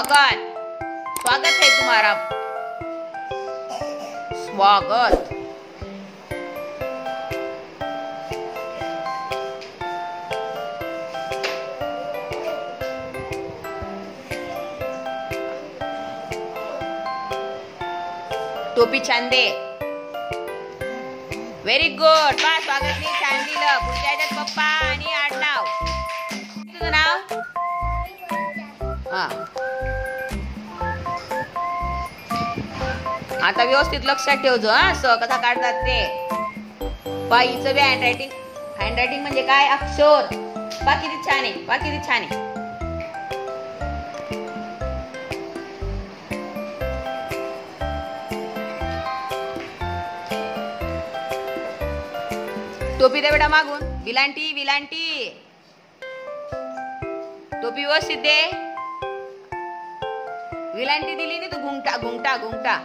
स्वागत, स्वागत है तुम्हारा, स्वागत। टोपी छान दे, व्हेरी गुड। पा स्वागत मी छान दिलं। पुढच्या ह्याच्यात पप्पा आणि आडनाव, तुझं नाव? हा, आता व्यवस्थित लक्षात ठेवજો हा, स कसा काढतात ते। बाईचं बी हँडरायटिंग, हँडरायटिंग म्हणजे काय? अक्षर। पा किती छान आहे, पा किती छान आहे। टोपी दे बेटा मागून, विलांटी विलांटी, टोपी व्यवस्थित दे। विलांटी दिली नाही तू, घुंगटा घुंगटा घुंगटा।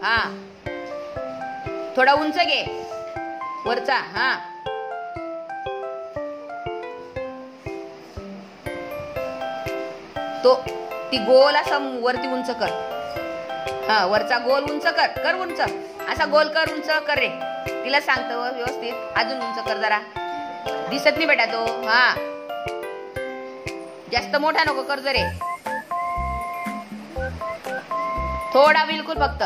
हा, थोडा उंच घे वरचा। हा, तो ती गोल असा वरती उंच कर। हा, वरचा गोल उंच कर, कर उंच, असा गोल कर, उंच कर रे। तिला सांगतो व्यवस्थित, अजून उंच कर जरा, दिसत नाही बेटा तो। हा, जास्त मोठा नको कर जरे, थोडा बिलकुल फक्त,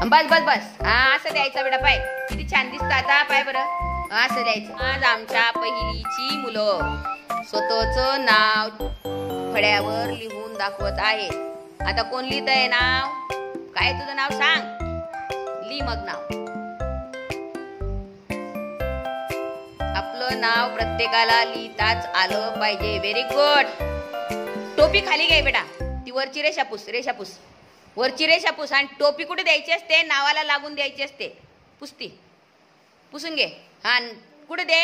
बस बस बस। हा, असं द्यायचं बेटा। पाय किती छान दिसतं आता, पाय बरं, असं द्यायचं। आज आमच्या पहिलीची मुलं स्वतःच नाव फळ्यावर लिहून दाखवत आहे। आता कोण लिहित आहे नाव? काय तुझं नाव सांग, लिह मग नाव। आपलं नाव प्रत्येकाला लिहिताच आलं पाहिजे, व्हेरी गुड। टोपी खाली घे बेटा, ती वरची रेषा पुस, रेषा पुस, वरची रेषा पुस। आणि टोपी कुठे द्यायची असते? नावाला लागून द्यायची असते, पुसती, पुसून घे। हा, कुठे दे?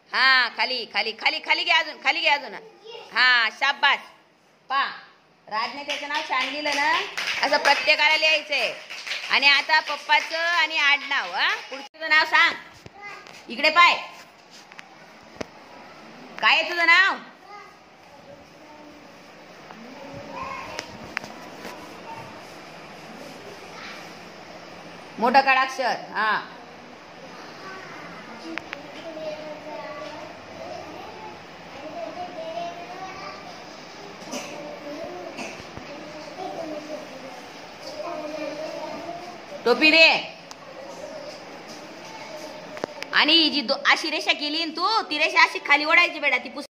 हा, खाली खाली खाली खाली घे, अजून खाली घे, अजून। हा, शाबास। पा राजने त्याचं नाव छान लिहिलं ना, असं प्रत्येकाला लिहायचंय। आणि आता पप्पाचं आणि आडनाव। हा, पुढचं नाव सांग, इकडे पाय, काय आहे तुझं नाव? मोठं काढ अक्षर। हा, टोपी दे। आणि जी अशी रेषा केली तू, ती रेषा अशी खाली ओढायची बेटा, ती पुस्तक